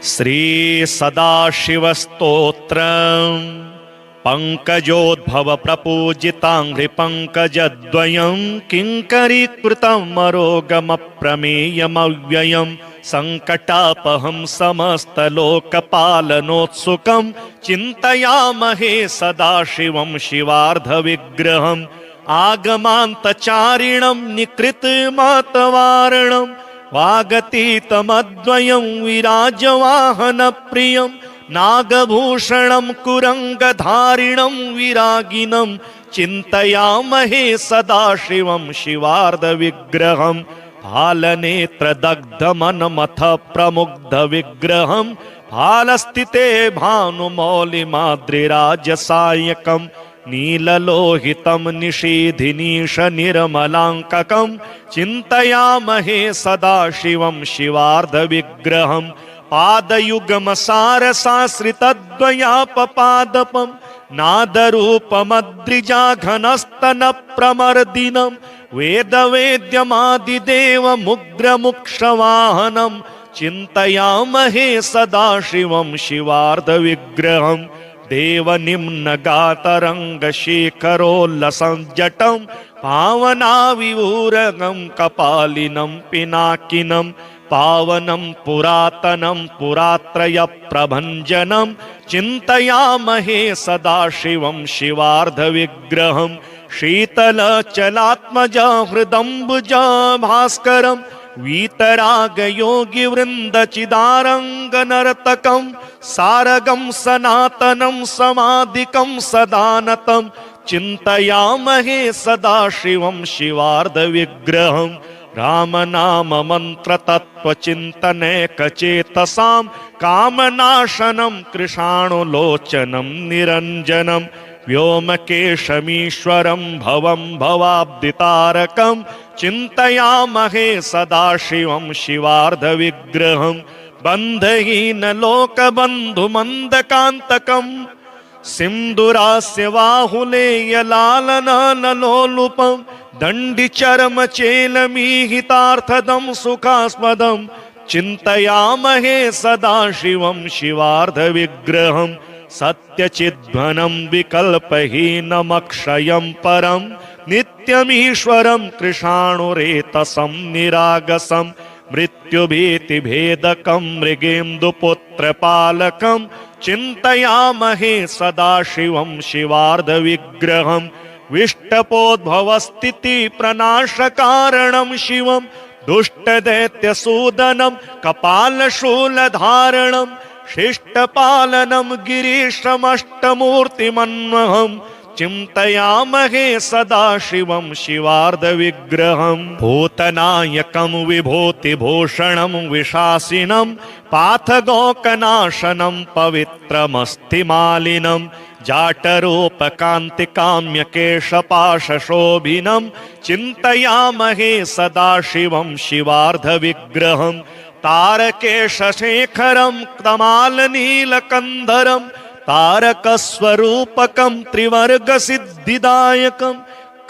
श्री सदाशिवस्तोत्रम् पंकजोद्भव प्रपूजितांघ्रि पंकजद्वयं किंकरीकृतं अरोगमप्रमेयमव्ययं संकटापहं समस्तलोकपालनोत्सुकं चिन्तयामहे सदाशिवं शिवार्धविग्रहम् आगमान्तचारिणं निकृतमातवारणं वागतीतमद्वयं विराजवाहनप्रियं नागभूषणं कुरंगधारिणं विरागिनं चिन्तयामहे सदाशिवं शिवार्धविग्रहम् फालनेत्रदग्धमनमथ प्रमुग्धविग्रहं फालस्थिते भानुमौलिमाद्रिराजसायकं नीललोहितं निषीधिनीशनिर्मलाङ्ककं चिन्तयामहे सदाशिवं शिवार्धविग्रहम् पादयुगमसारसाश्रितद्वयापपादपं नादरूपमद्रिजाघनस्तनप्रमर्दिनं वेदवेद्यमादिदेवमुग्रमुक्षवाहनं चिन्तयामहे सदाशिवं शिवार्धविग्रहम् देवनिम्नगातरङ्गशेखरोल्लसञ्जटं पावनाविवूरगं कपालिनं पिनाकिनं पावनं पुरातनं पुरात्रयप्रभञ्जनं चिन्तयामहे सदाशिवं शिवार्धविग्रहम् शीतलचलात्मजा हृदम्बुजा भास्करं वीतरागयोगिवृन्दचिदारङ्गनर्तकं सारगं सनातनं समाधिकं सदानतं चिन्तयामहे सदाशिवं शिवार्धविग्रहम् रामनाममन्त्रतत्त्वचिन्तनैकचेतसां कामनाशनं कृशाणुलोचनं निरञ्जनं व्योमकेशमीश्वरं भवं भवाब्दितारकं चिन्तयामहे सदाशिवं शिवार्धविग्रहम् बन्धहीनलोकबन्धुमन्दकान्तकं सिन्दुरास्य बाहुलेयलालनलोलुपं दण्डिचर्मचेलमीहितार्थदं सुखास्पदं चिन्तयामहे सदाशिवं शिवार्धविग्रहम् सत्यचिद्घनं विकल्पहीनमक्षयं परं नित्यमीश्वरं कृशाणुरेतसं निरागसं मृत्युभीतिभेदकं मृगेन्दुपुत्रपालकं चिन्तयामहे सदाशिवं शिवार्धविग्रहम् विष्टपोद्भवस्थितिप्रनाशकारणं शिवं दुष्टदैत्यसूदनं कपालशूलधारणं शिष्टपालनं गिरीशमष्टमूर्तिमन्वहं चिन्तयामहे सदाशिवं शिवार्धविग्रहम् भूतनायकं विभूतिभूषणं विशासिनं पाथगोकनाशनं पवित्रमस्तिमालिनं जाटरूपकान्तिकाम्यकेशपाशशोभिनं चिन्तयामहे सदाशिवं शिवार्धविग्रहम् तारकेशशेखरं तमालनीलकन्धरं तारकस्वरूपकं त्रिवर्गसिद्धिदायकं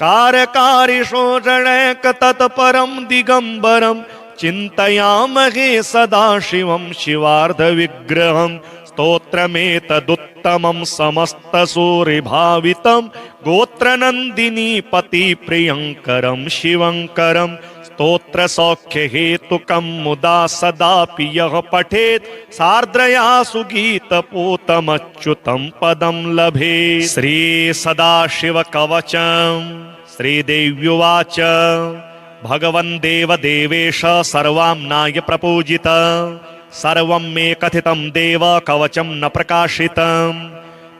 कारकारिशोषणैकतत्परं दिगम्बरं चिन्तयामहे सदाशिवं शिवार्धविग्रहम् स्तोत्रमेतदुत्तमं समस्तसूरिभावितं गोत्रनन्दिनीपतिप्रियङ्करं शिवङ्करं स्तोत्रसौख्यहेतुकं मुदा सदापि यः पठेत् सार्द्रया सुगीतपूतमच्युतं पदं लभेत्। श्रीसदाशिवकवचं श्रीदेव्युवाच भगवन् देवदेवेश सर्वाम्नाय प्रपूजित सर्वं मे कथितं देव कवचं न प्रकाशितं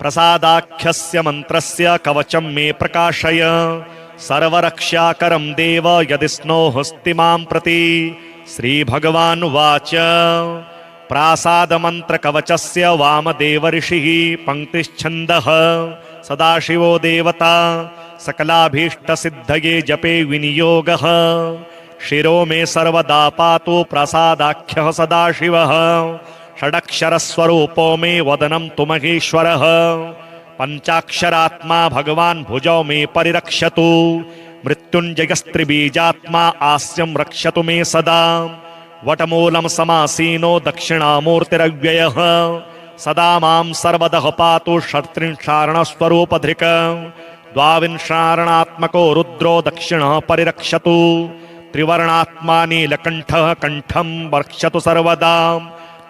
प्रसादाख्यस्य मन्त्रस्य कवचं मे प्रकाशय सर्वरक्षाकरं देव यदि स्नोहस्ति मां प्रति। श्रीभगवानुवाच प्रासादमन्त्रकवचस्य वामदेव ऋषिः पंक्तिश्छन्दः सदाशिवो देवता सकलाभीष्टसिद्धये जपे विनियोगः शिरो मे सर्वदा पातु प्रसादाख्यः सदाशिवः षडक्षरस्वरूपो मे वदनं तु महेश्वरः पंचाक्षरात्मा भगवान् भुजौ मे परिरक्षतु मृत्युंजयस्त्रिबीजात्मा आस्यं रक्षतु मे सदा वटमूलं समासीनो दक्षिणामूर्तिरव्ययः सदा मां सर्वदः पातु षट्त्रिंशारणस्वरूपधृक् द्वाविंशारणात्मको रुद्रो दक्षिणः परिरक्षतु त्रिवर्णात्मा नीलकण्ठः कण्ठं रक्षतु सर्वदा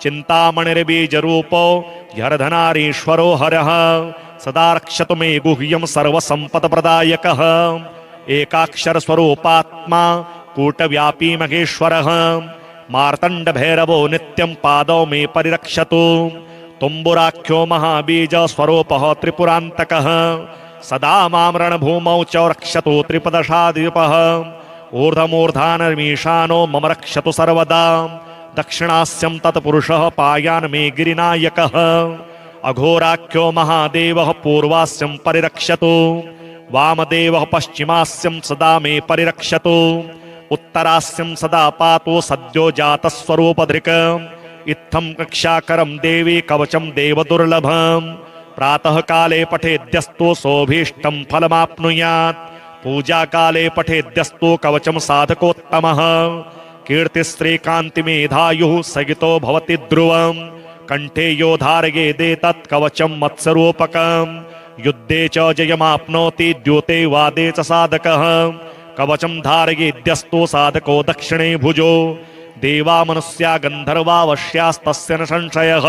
चिन्तामणिर्बीजरूपो ह्यर्धनारीश्वरो हरः सदा रक्षतु मे गुह्यं सर्वसम्पत्प्रदायकः एकाक्षरस्वरूपात्मा कूटव्यापी महेश्वरः मार्तण्डभैरवो नित्यं पादौ मे परिरक्षतु तुम्बुराख्यो महाबीज स्वरूपः त्रिपुरान्तकः सदा मां रणभूमौ च रक्षतु त्रिपदशाधिपः ऊर्ध्वमूर्धानमीशानो मम रक्षतु सर्वदा दक्षिणास्यं तत्पुरुषः पायान् मे गिरिनायकः अघोराख्यो महादेवः पूर्वास्यं परिरक्षतु वामदेवः पश्चिमास्यं सदा मे परिरक्षतु उत्तरास्यं सदा पातु सद्यो जातस्वरूपधृक् इत्थं कक्षाकरं देवी कवचं देवदुर्लभम् प्रातः काले पठेद्यस्तु सोऽभीष्टं फलमाप्नुयात् पूजा काले पठेद्यस्तु कवचं साधकोत्तमः कीर्तिश्रीकान्तिमेधायुः सगितो भवति ध्रुवम् कंठे यो धारयेदेतत् कवचं मत्स्यरूपकम् युद्धे च जयमाप्नोति द्यूते वादे च साधकः कवचं धारयेद्यस्तु साधको दक्षिणे भुजो देवा मनुष्या गन्धर्वा वश्यास्तस्य न संशयः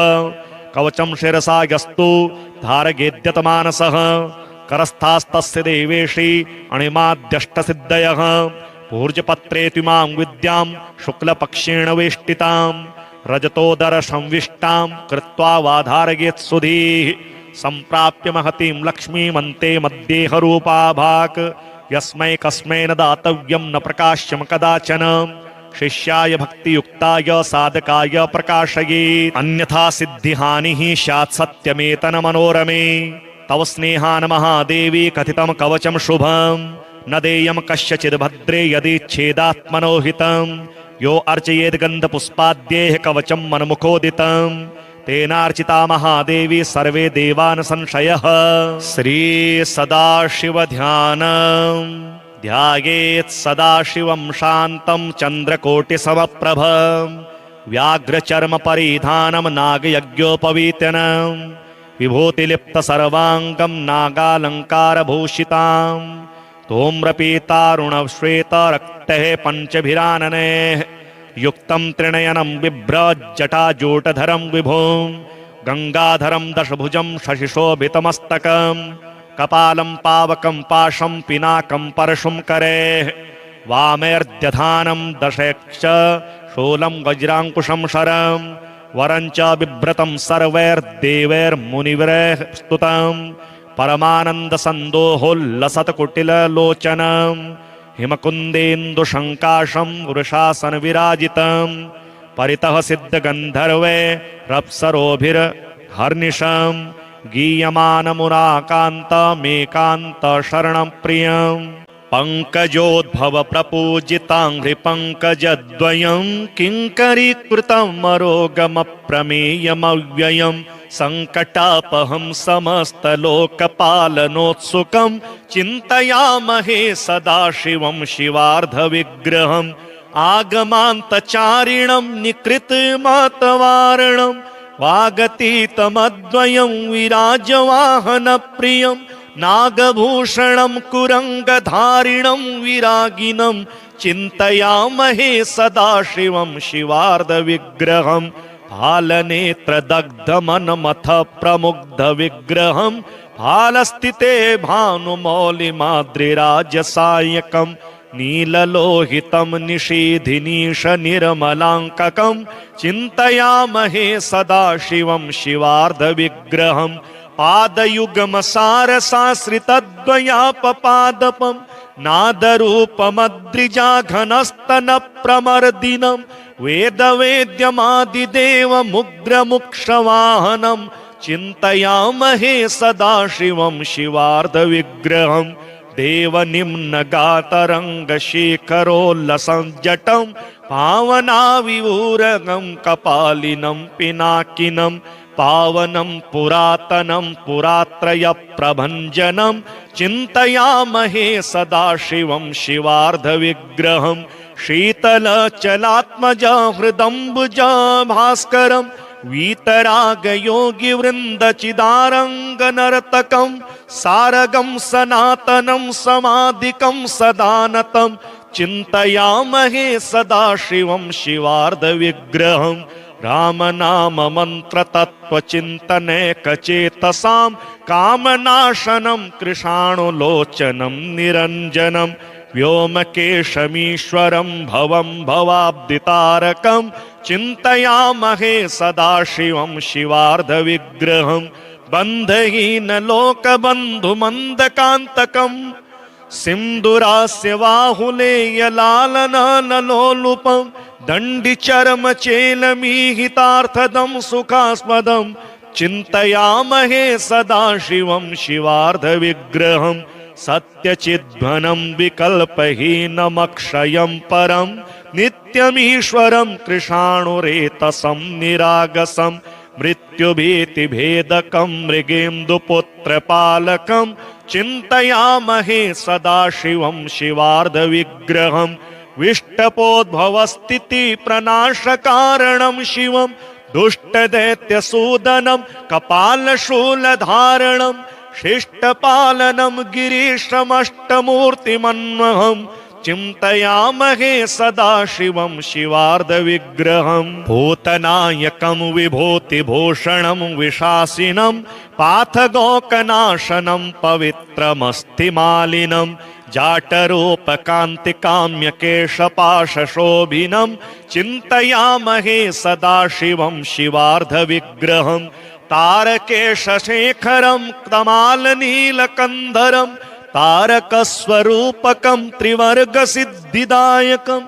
कवचं शिरसा यस्तु धारयेद्यतमानसः करस्थास्तस्य देवेशी अणिमाद्यष्टसिद्धयः पूर्जपत्रे त्विमां विद्यां शुक्लपक्षेण वेष्टितां रजतोदर संविष्टां कृत्वा वाधारयेत् सुधीः सम्प्राप्य महतीं लक्ष्मीमन्ते मध्येहरूपाभाक् यस्मै कस्मै न दातव्यं न प्रकाश्यं कदाचन शिष्याय भक्तियुक्ताय साधकाय प्रकाशयेत् अन्यथा सिद्धिहानिः स्यात् सत्यमेतन्मनोरमे तव स्नेहान् महादेवी कथितं कवचं शुभम् न देयं कस्यचिद् भद्रे यदि छेदात्मनो हितं यो अर्चयेद् गन्धपुष्पाद्यैः कवचं मनमुखोदितं तेनार्चिता महादेवी सर्वे देवान् संशयः श्री सदाशिवध्यानं ध्यायेत् सदाशिवं शान्तं चन्द्रकोटिसमप्रभं व्याघ्रचर्मपरिधानं नागयज्ञोपवीतनं विभूतिलिप्तसर्वाङ्गं नागालङ्कारभूषिताम् धूम्रपीतारुणश्वेतरक्तैः पञ्चभिराननैः युक्तं त्रिनयनं बिभ्रज्जटाजूटधरं विभुं गङ्गाधरं दशभुजं शशिशोभितमस्तकं कपालं पावकं पाशं पिनाकं परशुं करैः वामेर्द्यधानं दशैक्ष शूलं वज्राङ्कुशं शरं वरं च बिभ्रतं सर्वैर्देवैर्मुनिवरैः स्तुतं परमानन्दसन्दोहोल्लसत्कुटिललोचनं हिमकुन्देन्दुशङ्काशं वृषासनविराजितं परितः सिद्धगन्धर्वैरप्सरोभिर्हर्निशं गीयमानमुराकान्तमेकान्तशरणं प्रियम् पङ्कजोद्भव प्रपूजिताङ्घ्रि पङ्कजद्वयं किङ्करीकृतं मरोगमप्रमेयमव्ययं सङ्कटापहं समस्तलोकपालनोत्सुकं चिन्तयामहे सदाशिवं शिवार्धविग्रहम् आगमान्तचारिणं निकृतमातवारणं वागतीतमद्वयं विराजवाहनप्रियं नागभूषणं कुरङ्गधारिणं विरागिनं चिन्तयामहे सदाशिवं शिवार्धविग्रहं फालनेत्रदग्धमनमथ प्रमुग्धविग्रहं फालस्थिते भानुमौलिमाद्रिराजसायकं नीललोहितं निषीधिनीशनिर्मलाङ्ककं चिन्तयामहे सदाशिवं शिवार्धविग्रहं पादयुगमसारसाश्रितद्वयापपादपं नादरूपमद्रिजाघनस्तनप्रमर्दिनं वेदवेद्यमादिदेवमुग्रमुक्षवाहनं चिन्तयामहे सदाशिवं शिवार्धविग्रहं देवनिम्नगातरङ्गशेखरोल्लसञ्जटं पावनाविभूरगं कपालिनं पिनाकिनं पावनं पुरातनं पुरात्रयप्रभञ्जनं चिन्तयामहे सदाशिवं शिवार्धविग्रहं शीतलचलात्मज हृदम्बुज भास्करं वीतरागयोगिवृन्दचिदारङ्गनर्तकं सारगं सनातनं समाधिकं सदानतं चिन्तयामहे सदाशिवं शिवार्धविग्रहं रामनाममन्त्रतत्त्वचिन्तनैकचेतसां कामनाशनं कृशाणुलोचनं निरञ्जनं व्योमकेशमीश्वरं भवं भवाब्दितारकं चिन्तयामहे सदाशिवं शिवार्धविग्रहं बन्धहीनलोकबन्धुमन्दकान्तकं सिन्दुरास्य बाहुलेयलालनलोलुपं दण्डिचर्मचेलमीहितार्थदं सुखास्पदं चिन्तयामहे सदाशिवं शिवार्धविग्रहं सत्यचिद्घनं विकल्पहीनमक्षयं परं नित्यमीश्वरं कृशाणुरेतसं निरागसं मृत्युभीतिभेदकं मृगेन्दुपुत्रपालकं चिन्तयामहे सदाशिवं शिवार्धविग्रहं विष्टपोद्भवस्थितिप्रनाशकारणं शिवं दुष्टदैत्यसूदनं कपालशूलधारणं शिष्टपालनं गिरीशमष्टमूर्तिमन्वहं चिन्तयामहे सदाशिवं शिवार्धविग्रहं भूतनायकं विभूतिभूषणं विशासिनं पाथगोकनाशनं पवित्रमस्तिमालिनं जाटरूपकान्तिकाम्यकेशपाशशोभिनं चिन्तयामहे सदाशिवं शिवार्धविग्रहं तारकेशशेखरं कमालनीलकन्धरं तारकस्वरूपकं त्रिवर्गसिद्धिदायकं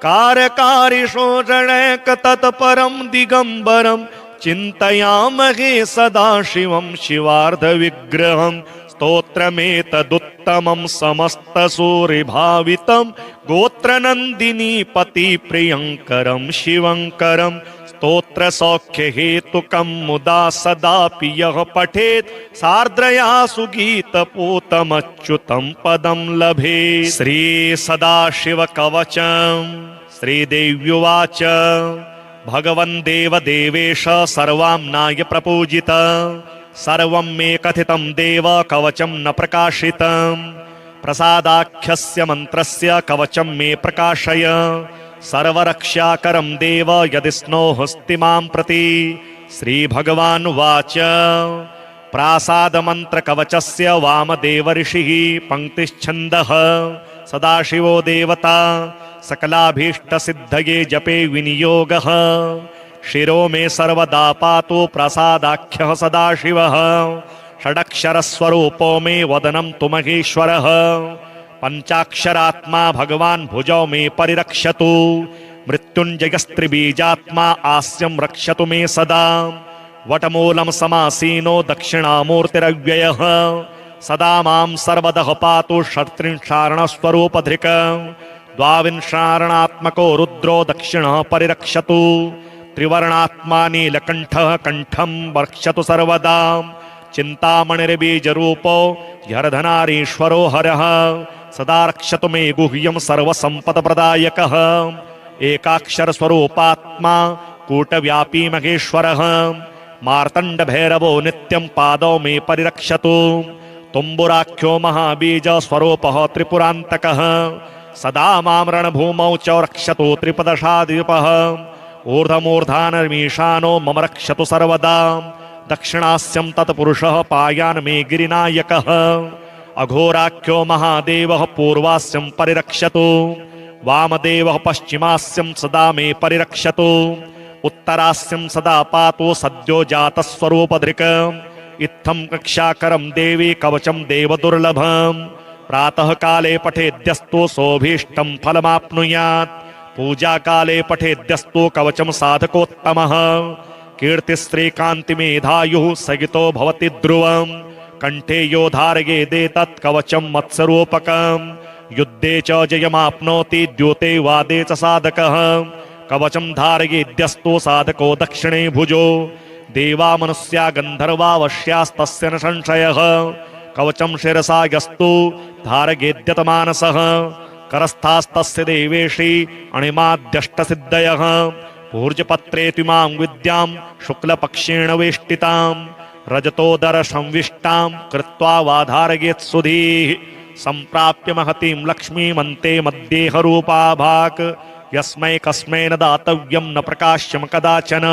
कारकारिशोषणैकतत्परं दिगम्बरं चिन्तयामहे सदाशिवं शिवार्धविग्रहं स्तोत्रमेतदुत्तमं समस्तसूरिभावितं गोत्रनन्दिनीपतिप्रियङ्करं शिवङ्करं स्तोत्रसौख्यहेतुकं मुदा सदापि यः पठेत् सार्द्रया सुगीतपूतमच्युतं पदं लभेत्। श्री सदाशिवकवचं श्रीदेव्युवाच भगवन् देवदेवेश सर्वाम्नाय प्रपूजित सर्वं मे कथितं देव कवचं न प्रकाशितं प्रसादाख्यस्य मन्त्रस्य कवचं मे प्रकाशय सर्वरक्षाकरं देव यदि स्नोहस्ति मां प्रति। श्रीभगवानुवाच प्रासादमन्त्रकवचस्य वामदेव ऋषिः पङ्क्तिश्छन्दः सदाशिवो देवता सकलाभीष्टसिद्धये जपे विनियोगः शिरो मे सर्वदा पातु प्रसादाख्यः सदाशिवः षडक्षरस्वरूपो मे वदनं तु महेश्वरः पंचाक्षरात्मा भगवान् भुजौ मे परिरक्षतु मृत्युञ्जयस्त्रिबीजात्मा आस्यं रक्षतु मे सदा वटमूलं समासीनो दक्षिणामूर्तिरव्ययः सदा मां सर्वदः पातु षट्त्रिंशारणस्वरूपधृक् द्वाविंशारणात्मको रुद्रो दक्षिणः परिरक्षतु त्रिवर्णात्मा नीलकण्ठः कण्ठं रक्षतु सर्वदा चिन्तामणिर्बीजरूपो ह्यर्धनारीश्वरो हरः सदा रक्षतु मे गुह्यं सर्वसम्पत्प्रदायकः एकाक्षरस्वरूपात्मा कूटव्यापी महेश्वरः मार्तण्डभैरवो नित्यं पादौ मे परिरक्षतु तुम्बुराख्यो महाबीजस्वरूपः त्रिपुरान्तकः सदा मां रणभूमौ च रक्षतु त्रिपदशाधिपः ऊर्ध्वमूर्धानमीशानो मम रक्षतु सर्वदा दक्षिणास्यं तत्पुरुषः पायान् मे गिरिनायकः अघोराख्यो महादेवः पूर्वास्यं परिरक्षतु वामदेवः पश्चिमास्यं सदा मे परिरक्षतु उत्तरास्यं सदा पातु सद्यो जातस्वरूपधृक् इत्थं कक्षाकरं देवी कवचं देवदुर्लभम् प्रातः काले पठेद्यस्तु सोभीष्टं फलमाप्नुयात् पूजा काले पठेद्यस्तु कवचं साधकोत्तमः कीर्तिश्रीकान्तिमेधायुः सगितो भवति ध्रुवम् कंठे यो धारयेदेतत् कवचं मत्स्यरूपकम् युद्धे च जयमाप्नोति द्यूते वादे च साधकः कवचं धारयेद्यस्तु साधको दक्षिणे भुजो देवा मनुष्या गन्धर्वा वश्यास्तस्य न संशयः कवचं शिरसा यस्तु धारयेद्यत मानसः करस्थास्तस्य देवेशी अणिमाद्यष्टसिद्धयः पूर्जपत्रे त्विमां विद्यां शुक्लपक्षेण वेष्टितां रजतोदर संविष्टां कृत्वा वाधारयेत् सुधीः सम्प्राप्य महतीं लक्ष्मीमन्ते मध्येह रूपाभाक् यस्मै कस्मै न दातव्यं न प्रकाश्यं कदाचन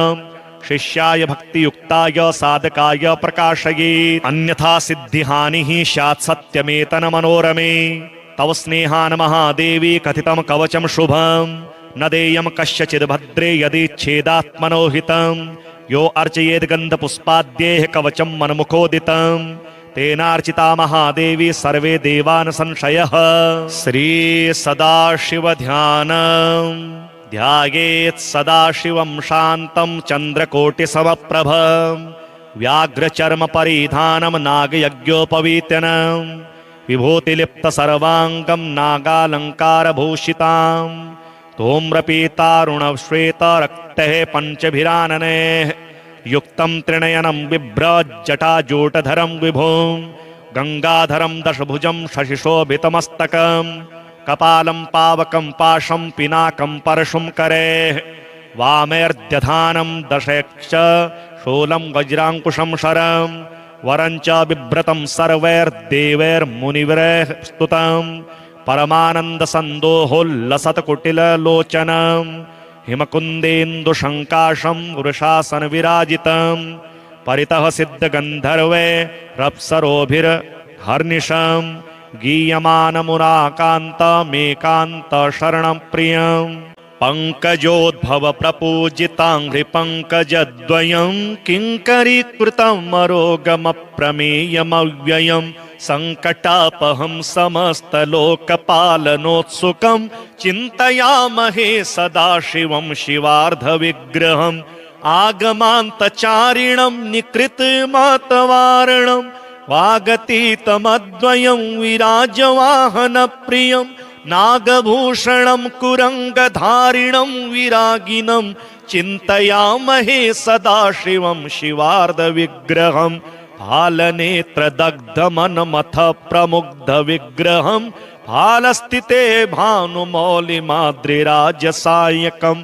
शिष्याय भक्तियुक्ताय साधकाय प्रकाशयेत् अन्यथा सिद्धिहानिः स्यात् सत्यमेतन मनोरमे तव स्नेहान् महादेवी कथितं कवचं शुभं न देयं कस्यचिद् भद्रे यदि हितं यो अर्चयेद् गन्धपुष्पाद्यैः कवचं मन्मुखोदितं तेनार्चिता महादेवी सर्वे देवान् संशयः श्री सदाशिवध्यानम् ध्यायेत् सदाशिवं शान्तं चन्द्रकोटिसमप्रभं व्याघ्रचर्मपरिधानं नागयज्ञोपवीतनं विभूतिलिप्तसर्वाङ्गं नागालङ्कारभूषितां धूम्रपीतारुणश्वेतरक्तैः पञ्चभिराननैः युक्तं त्रिनयनं बिभ्रज्जटाजूटधरं विभुं गङ्गाधरं दशभुजं शशिशोभितमस्तकं कपालं पावकं पाशं पिनाकं परशुं करेः वामेर्द्यधानं दशैक्ष शूलं वज्राङ्कुशं शरं वरं च बिभ्रतं सर्वैर्देवैर्मुनिवरैः स्तुतं परमानन्दसन्दोहोल्लसत्कुटिललोचनं हिमकुन्देन्दुशङ्काशं वृषासनविराजितं परितः सिद्धगन्धर्वै रप्सरोभिर्हर्निशं गीयमानमुराकान्तमेकान्त शरणं प्रियं पङ्कजोद्भव प्रपूजिताङ्घ्रि पङ्कजद्वयं किङ्करीकृतं मरोगमप्रमेयमव्ययं सङ्कटापहं समस्तलोकपालनोत्सुकं चिन्तयामहे सदाशिवं शिवार्धविग्रहम् आगमान्तचारिणं निकृतमातवारणं वागतीतमद्वयं विराजवाहनप्रियं नागभूषणं कुरङ्गधारिणं विरागिनं चिन्तयामहे सदाशिवं शिवार्धविग्रहम् फालनेत्रदग्धमनमथ प्रमुग्धविग्रहं फालस्थिते भानुमौलिमाद्रिराजसायकं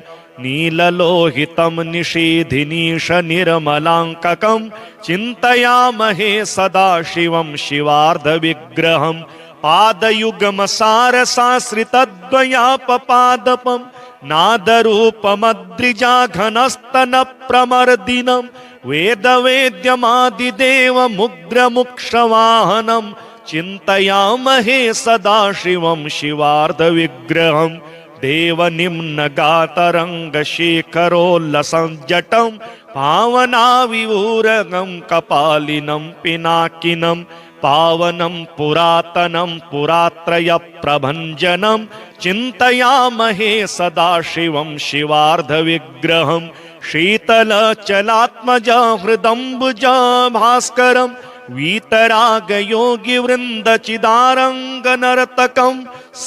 नीललोहितं निषीधिनीशनिर्मलाङ्ककं चिन्तयामहे सदाशिवं शिवार्धविग्रहम् पादयुगमसारसाश्रितद्वयापपादपं नादरूपमद्रिजाघनस्तनप्रमर्दिनं वेदवेद्यमादिदेवमुग्रमुक्षवाहनं चिन्तयामहे सदाशिवं शिवार्धविग्रहम् देवनिम्नगातरङ्गशेखरोल्लसञ्जटं पावनाविऊरगं कपालिनं पिनाकिनं पावनं पुरातनं पुरात्रयप्रभञ्जनं चिन्तयामहे सदाशिवं शिवार्धविग्रहं शीतलचलात्मजा हृदम्बुजा भास्करं वीतरागयोगिवृन्दचिदारङ्गनर्तकं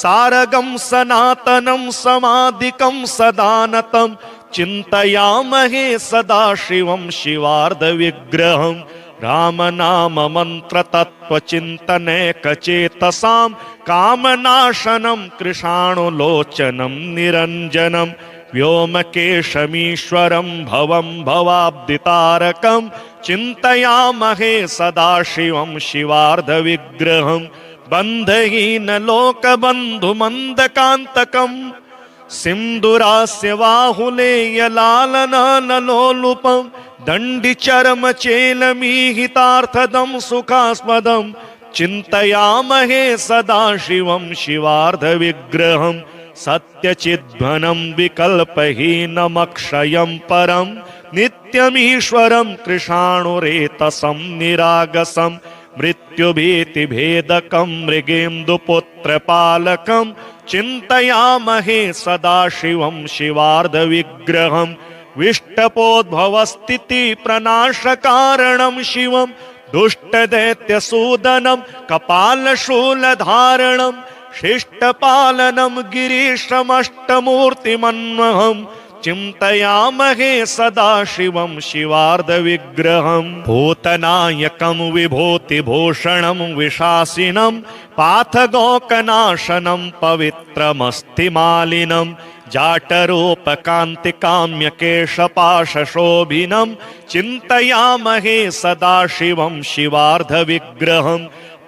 सारगं सनातनं समाधिकं सदानतं चिन्तयामहे सदाशिवं शिवार्धविग्रहम् रामनाममन्त्रतत्त्वचिन्तनैकचेतसां कामनाशनं कृशाणुलोचनं निरञ्जनं व्योमकेशमीश्वरं भवं भवाब्दितारकं चिन्तयामहे सदाशिवं शिवार्धविग्रहम् बन्धहीनलोकबन्धुमन्दकान्तकं सिन्दुरास्य बाहुलेयलालनलोलुपं दण्डिचर्मचेलमीहितार्थदं सुखास्पदं चिन्तयामहे सदाशिवं शिवार्धविग्रहम् सत्यचिद्घनं विकल्पहीनमक्षयं परं नित्यमीश्वरं कृशाणुरेतसं निरागसं मृत्युभीतिभेदकं मृगेन्दुपुत्रपालकं चिन्तयामहे सदाशिवं शिवार्धविग्रहम् विष्टपोद्भवस्थितिप्रनाशकारणं शिवं दुष्टदैत्यसूदनं कपालशूलधारणं शिष्टपालनं गिरीशमष्टमूर्तिमन्वहं चिन्तयामहे सदाशिवं शिवार्धविग्रहं भूतनायकं विभूतिभूषणं विशासिनं पाथगोकनाशनं पवित्रमस्तिमालिनं जाटरूपकान्तिकाम्यकेशपाशशोभिनं चिन्तयामहे सदाशिवं शिवार्धविग्रहं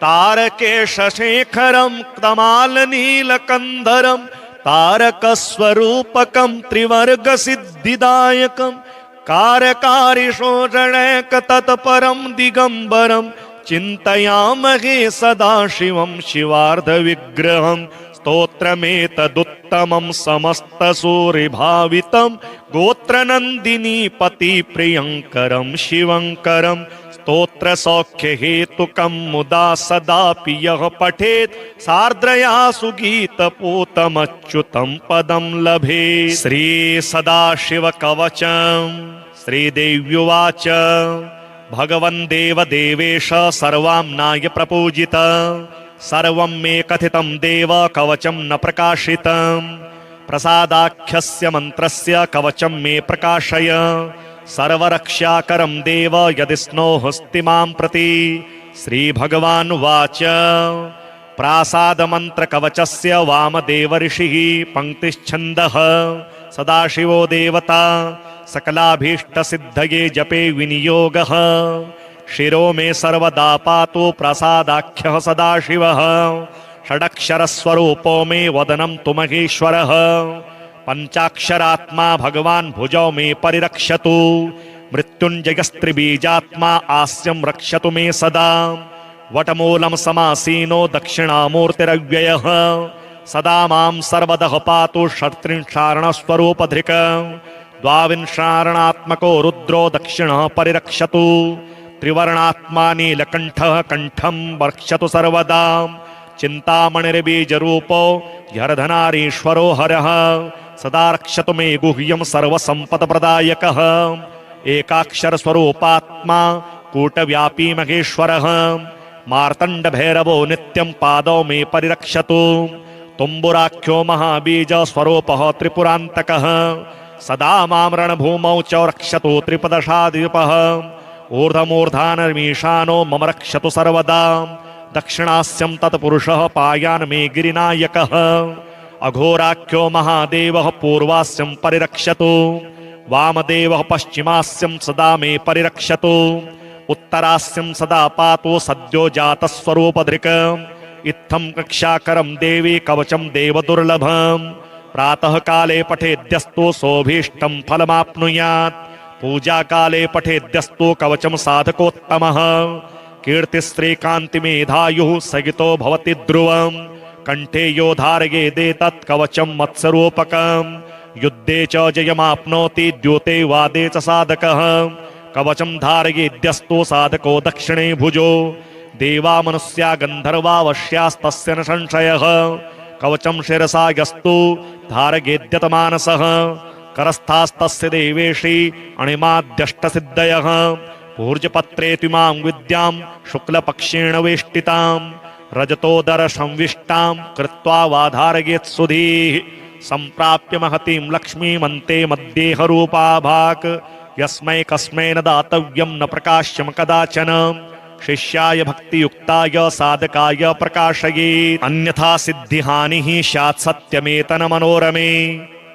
तारकेशशेखरं कमालनीलकन्धरं तारकस्वरूपकं त्रिवर्गसिद्धिदायकं कारकारिशोषणैकतत्परं दिगम्बरं चिन्तयामहे सदाशिवं शिवार्धविग्रहं स्तोत्रमेतदुत्तमं समस्तसूरिभावितं गोत्रनन्दिनीपतिप्रियङ्करं शिवङ्करं स्तोत्रसौख्यहेतुकं मुदा सदापि यः पठेत् सार्द्रया सुगीतपूतमच्युतं पदं लभेत्। श्रीसदाशिवकवचं श्रीदेव्युवाच भगवन् देवदेवेश सर्वाम्नाय प्रपूजित सर्वं मे कथितं देव कवचं न प्रकाशितं प्रसादाख्यस्य मन्त्रस्य कवचं मे प्रकाशय सर्वरक्षाकरं देव यदि स्नोहस्ति मां प्रति। श्रीभगवानुवाच प्रासादमन्त्रकवचस्य वामदेव ऋषिः पङ्क्तिश्छन्दः सदाशिवो देवता सकलाभीष्टसिद्धये जपे विनियोगः शिरो मे सर्वदा पातु प्रसादाख्यः सदाशिवः षडक्षरस्वरूपो मे वदनं तु महेश्वरः पंचाक्षरात्मा भगवान् भुजौ मे परिरक्षतु मृत्युञ्जयस्त्रिबीजात्मा आस्यं रक्षतु मे सदा वटमूलं समासीनो दक्षिणामूर्तिरव्ययः सदा मां सर्वदः पातु षट्त्रिंशारणस्वरूपधृक् द्वाविंशारणात्मको रुद्रो दक्षिणः परिरक्षतु त्रिवर्णात्मा नीलकण्ठः कण्ठं रक्षतु सर्वदा चिन्तामणिर्बीजरूपो ह्यर्धनारीश्वरो हरः सदा रक्षतु मे गुह्यं सर्वसम्पत्प्रदायकः एकाक्षरस्वरूपात्मा कूटव्यापी महेश्वरः मार्तण्डभैरवो नित्यं पादौ मे परिरक्षतु तुम्बुराख्यो महाबीजस्वरूपः त्रिपुरान्तकः सदा मां रणभूमौ च रक्षतु त्रिपदशाधिपः ऊर्ध्वमूर्धानमीशानो मम रक्षतु सर्वदा दक्षिणास्यं तत्पुरुषः पायान् मे गिरिनायकः अघोराख्यो महादेवः पूर्वास्यं परिरक्षतु वामदेवः पश्चिमास्यं सदा मे परिरक्षतु उत्तरास्यं सदा पातु सद्यो जातस्वरूपधृक् इत्थं कक्षाकरं देवी कवचं देवदुर्लभं प्रातः काले पठेद्यस्तु सोऽभीष्टं फलमाप्नुयात् पूजा काले पठेद्यस्तु कवचं साधकोत्तमः कीर्तिश्रीकान्तिमेधायुः सगितो भवति ध्रुवम् कंठे यो धारयेदेतत् कवचं मत्स्वरूपकम् युद्धे च जयमाप्नोति द्योते वादे च साधकः कवचं धारयेद्यस्तु साधको दक्षिणे भुजो देवा मनुष्या गन्धर्वा वश्यास्तस्य न संशयः कवचं शिरसा यस्तु धारयेद्यतमानसः करस्थास्तस्य देवेशी अणिमाद्यष्टसिद्धयः पूर्जपत्रे त्विमां विद्यां शुक्लपक्षेण वेष्टितां रजतोदर संविष्टां कृत्वा वाधारयेत् सुधीः सम्प्राप्य महतीं लक्ष्मीमन्ते मध्येहरूपा भाक् यस्मै कस्मै न दातव्यं न प्रकाश्यं कदाचन शिष्याय भक्तियुक्ताय साधकाय प्रकाशयेत् अन्यथा सिद्धिहानिः स्यात् सत्यमेतन मनोरमे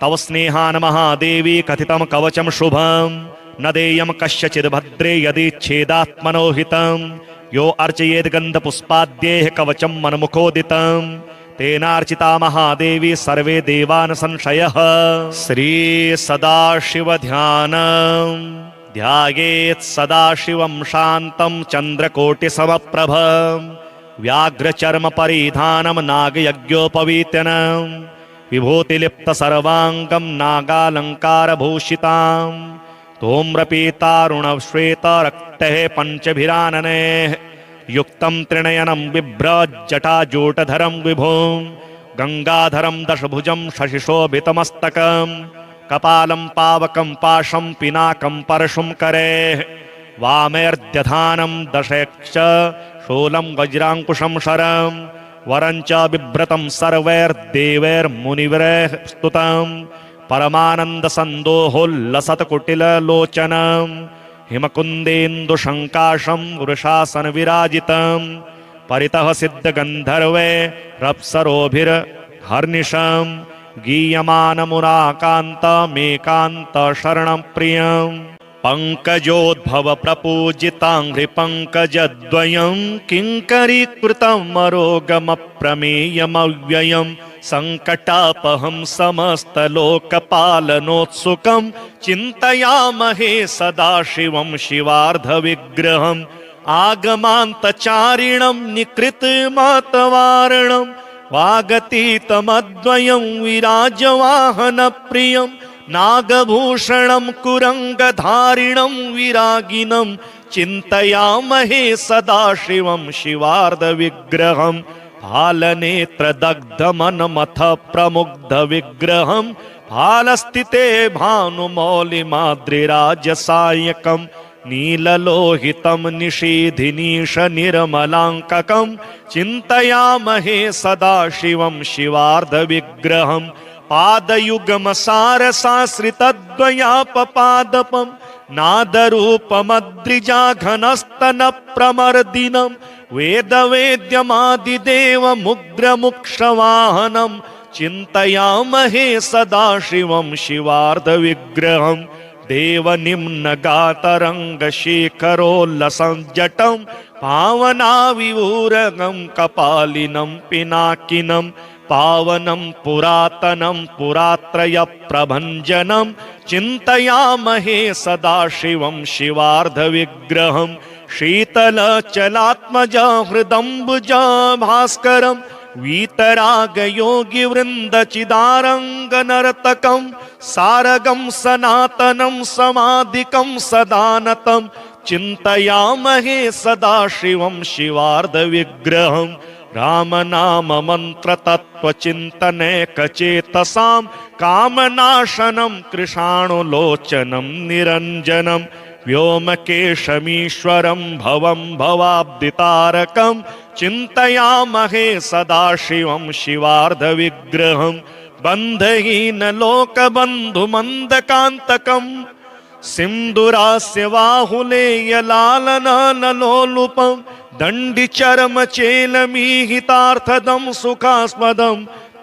तव स्नेहान् महादेवी कथितं कवचं शुभं न देयं कस्यचिद् भद्रे यदि हितं यो अर्चयेद् गन्धपुष्पाद्यैः कवचं मनमुखोदितं तेनार्चिता महादेवी सर्वे देवान् संशयः। श्री सदाशिवध्यानं ध्यायेत् सदाशिवं शान्तं चन्द्रकोटिसमप्रभं व्याघ्रचर्मपरिधानं नागयज्ञोपवीत्यनं विभूतिलिप्तसर्वाङ्गं नागालङ्कारभूषितां धूम्रपीतारुणश्वेतरक्तैः पञ्चभिराननैः युक्तं त्रिनयनं बिभ्रज्जटाजूटधरं विभुं गंगाधरं दशभुजं शशिशोभितमस्तकं कपालं पावकं पाशं पिनाकं परशुं करैः वामेर्द्यधानं दशैक्ष शूलं वज्राङ्कुशं शरं वरं च बिभ्रतं सर्वैर्देवैर्मुनिवरैः स्तुतं परमानंद संदोहोल्लसत कुटिल लोचनम हिमकुंदेन्दु शंकाशम वृषासन विराजितम परितः सिद्ध गंधर्वे रप्सरोभिर हर्निशम गीयमान मुराकांत मेकांत शरणं प्रियम पंकजोद्भव प्रपूजितांघ्रि पंकजद्वयं किंकरीकृतं मरोगम प्रमेयमव्ययं संकटापहं समस्तलोकपालनोत्सुकं चिन्तयामहे सदा शिवं शिवार्धविग्रहम् आगमान्तचारिणं निकृतमातवारणं वागतीतमद्वयं विराजवाहनप्रियं नागभूषणं कुरङ्गधारिणं विरागिनं चिन्तयामहे सदा शिवं शिवार्धविग्रहं फालनेत्रदग्धमनमथ प्रमुग्धविग्रहं फालस्थिते भानुमौलिमाद्रिराजसायकं नीललोहितं निषीधिनीश निर्मलाङ्ककं चिन्तयामहे सदा शिवं शिवार्धविग्रहं पादयुगमसारसाश्रितद्वयापपादपं नादरूपमद्रिजाघनस्तनप्रमर्दिनं वेदवेद्यमादिदेवमुग्रमुक्षवाहनं चिन्तयामहे सदा शिवं शिवार्धविग्रहं देवनिम्नगातरङ्गशेखरोल्लसञ्जटं पावनाविवूरगं कपालिनं पिनाकिनं पावनं पुरातनं पुरात्रयप्रभञ्जनं चिन्तयामहे सदा शिवं शिवार्धविग्रहं शीतलचलात्मजा हृदम्बुजा भास्करं वीतरागयोगिवृन्दचिदारङ्गनर्तकं सारगं सनातनं समाधिकं सदानतं चिन्तयामहे सदा शिवं शिवार्धविग्रहं रामनाममन्त्रतत्त्वचिन्तनैकचेतसां कामनाशनं कृशाणुलोचनं निरञ्जनं व्योमकेशमीश्वरं भवं भवाब्दितारकं चिन्तयामहे सदा शिवं शिवार्धविग्रहं बन्धहीनलोकबन्धुमन्दकान्तकं सिन्दुरास्य बाहुलेयलालनलोलुपं दण्डिचर्मचेलमीहितार्थदं सुखास्पदं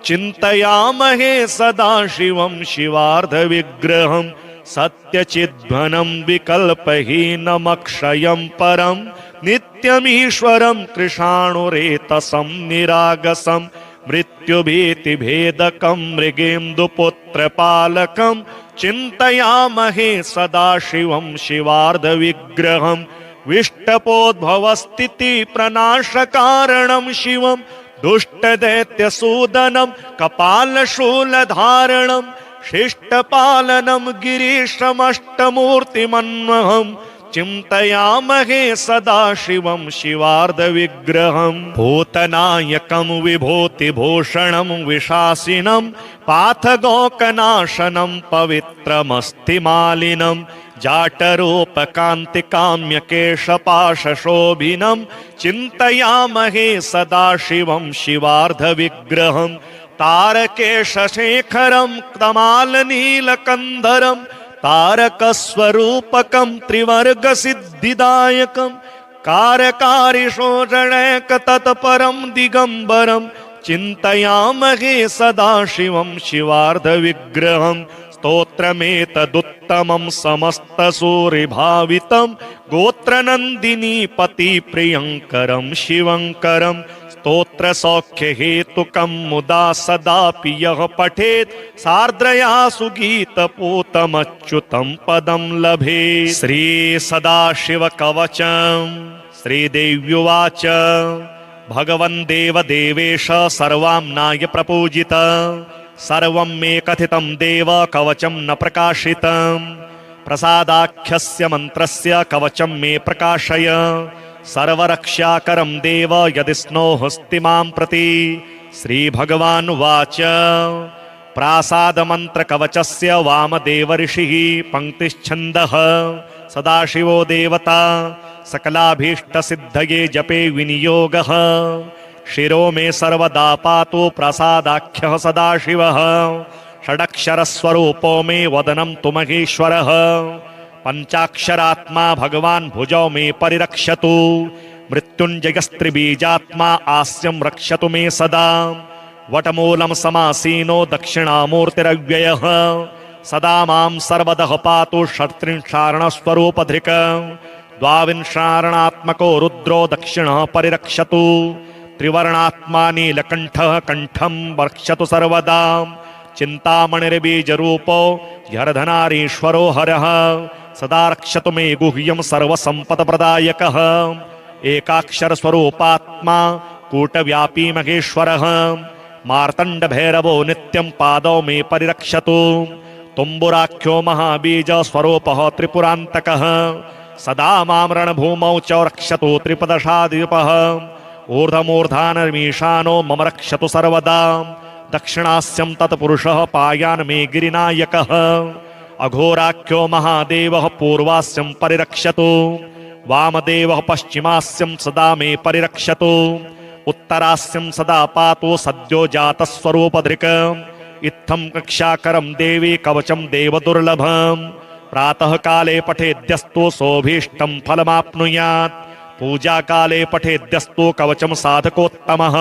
चिन्तयामहे सदा शिवं शिवार्धविग्रहं सत्यचिद्घनं विकल्पहीनमक्षयं परं नित्यमीश्वरं कृशाणुरेतसं निरागसं मृत्युभीतिभेदकं मृगेन्दुपुत्रपालकं चिन्तयामहे सदा शिवं शिवार्धविग्रहं विष्टपोद्भवस्थितिप्रनाशकारणं शिवं दुष्टदैत्यसूदनं कपालशूलधारणं शिष्टपालनं गिरीशमष्टमूर्तिमन्वहं चिन्तयामहे सदा शिवं शिवार्धविग्रहं भूतनायकं विभूतिभूषणं विशासिनं पाथगोकनाशनं पवित्रमस्तिमालिनं जाटरूपकान्तिकाम्यकेशपाशशोभिनं चिन्तयामहे सदा शिवं शिवार्धविग्रहं तारकेशशेखरं तमालनीलकन्धरं तारकस्वरूपकं त्रिवर्गसिद्धिदायकं कारकारिशोषणैकतत्परं दिगम्बरं चिन्तयामहे सदा शिवं शिवार्धविग्रहं स्तोत्रमेतदुत्तमं समस्तसूरिभावितं गोत्रनन्दिनीपतिप्रियङ्करं शिवङ्करं स्तोत्रसौख्यहेतुकं मुदा सदापि यः पठेत् सार्द्रया सुगीतपूतमच्युतं पदं लभेत्। श्रीसदाशिवकवचं श्रीदेव्युवाच भगवन् देवदेवेश सर्वाम्नाय प्रपूजित सर्वं मे कथितं देव कवचं न प्रकाशितं प्रसादाख्यस्य मन्त्रस्य कवचं मे प्रकाशय सर्वरक्षाकरं देव यदि स्नोहस्ति मां प्रति। श्रीभगवानुवाच प्रासादमन्त्रकवचस्य वामदेव ऋषिः पङ्क्तिश्छन्दः सदाशिवो देवता सकलाभीष्टसिद्धये जपे विनियोगः शिरो मे सर्वदा पातु प्रसादाख्यः सदाशिवः षडक्षर स्वरूपो मे वदनं तु महेश्वरः पंचाक्षरात्मा भगवान भुजौ मे परिरक्षतु मृत्युंजयस्त्रिबीजात्मा आस्यं रक्षतु मे सदा वटमूलं समासीनो दक्षिणामूर्तिरव्ययः सदा मां सर्वदः पातु षट्त्रिंशारणस्वरूपधृक् द्वाविंशारणात्मको रुद्रो दक्षिणः परिरक्षतु त्रिवर्णात्मा नीलकण्ठः कण्ठं रक्षतु सर्वदा चिन्तामणिर्बीजरूपो ह्यर्धनारीश्वरो हरः सदा रक्षतु मे गुह्यं सर्वसम्पत्प्रदायकः एकाक्षरस्वरूपात्मा कूटव्यापी महेश्वरः मार्तण्डभैरवो नित्यं पादौ मे परिरक्षतु तुम्बुराख्यो महाबीजस्वरूपः त्रिपुरान्तकः सदा मां रणभूमौ च रक्षतु त्रिपदशाधिपः ऊर्ध्वमूर्धानमीशानो मम रक्षतु सर्वदा दक्षिणास्यं तत्पुरुषः पायान् मे गिरिनायकः अघोराख्यो महादेवः पूर्वास्यं परिरक्षतु वामदेवः पश्चिमास्यं सदा मे परिरक्षतु उत्तरास्यं सदा पातु सद्यो जातस्वरूपधृक् इत्थं कक्षाकरं देवी कवचं देवदुर्लभम् प्रातः काले पठेद्यस्तु सोभीष्टं फलमाप्नुयात् पूजा काले पठेद्यस्तु कवचं साधकोत्तमः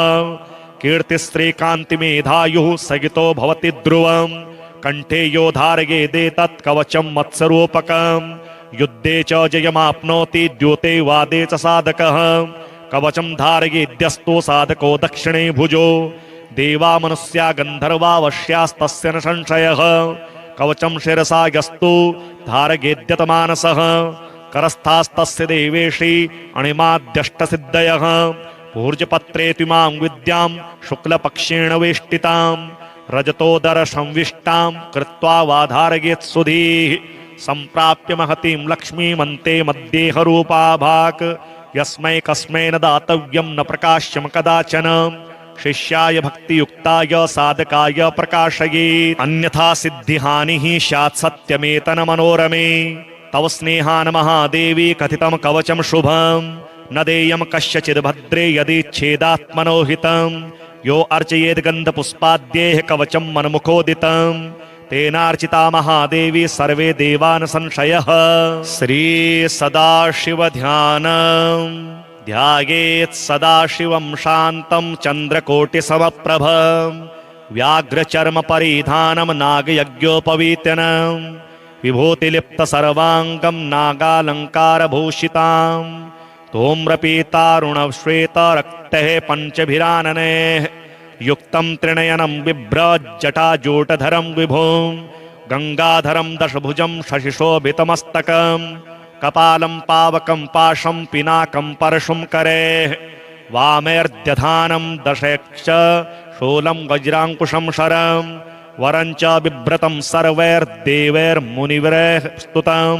कीर्तिश्रीकान्तिमेधायुः सगितो भवति ध्रुवम् कंठे यो धारयेदेतत् कवचं मत्स्वरूपकम् युद्धे च जयमाप्नोति द्यूते वादे च साधकः कवचं धारयेद्यस्तु साधको दक्षिणे भुजो देवा मनुष्या गन्धर्वावश्यास्तस्य न संशयः कवचं शिरसा यस्तु धारयेद्यतमानसः करस्थास्तस्य देवेशी अणिमाद्यष्टसिद्धयः पूर्जपत्रे त्विमां विद्यां शुक्लपक्षेण वेष्टितां रजतोदर संविष्टां कृत्वा वाधारयेत् सुधीः सम्प्राप्य महतीं लक्ष्मीमन्ते मध्येह रूपा भाक् यस्मै कस्मै न दातव्यं न प्रकाश्यं कदाचन शिष्याय भक्तियुक्ताय साधकाय प्रकाशयेत् अन्यथा सिद्धिहानिः स्यात् सत्यमेतन मनोरमे तव स्नेहान् महादेवी कथितं कवचं शुभं न देयं कस्यचिद् भद्रे यदि हितं यो अर्चयेद् गन्धपुष्पाद्यैः कवचं मन्मुखोदितं तेनार्चिता महादेवी सर्वे देवान् संशयः श्री सदाशिवध्यानं ध्यायेत् सदाशिवं शान्तं चन्द्रकोटिसमप्रभं व्याघ्रचर्मपरिधानं नागयज्ञोपवीतनं विभूतिलिप्तसर्वाङ्गं नागालङ्कारभूषितां धूम्रपीतारुणश्वेतरक्तैः पञ्चभिराननैः युक्तं त्रिनयनं बिभ्रज्जटाजूटधरं विभुं गंगाधरं दशभुजं शशिशोभितमस्तकं कपालं पावकं पाशं पिनाकं परशुं करैः वामेर्द्यधानं दशैक्ष शूलं वज्राङ्कुशं शरं वरञ्च बिभ्रतं सर्वैर्देवैर्मुनिवरैः स्तुतं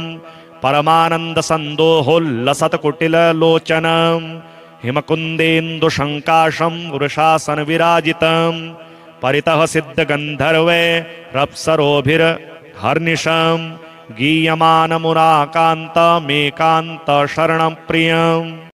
परमानन्दसन्दोहोल्लसत्कुटिललोचनं हिमकुन्देन्दुशङ्काशं वृषासनविराजितं परितः सिद्धगन्धर्वैरप्सरोभिर्हर्निशं गीयमानमुराकान्तमेकान्तशरणं प्रियम्।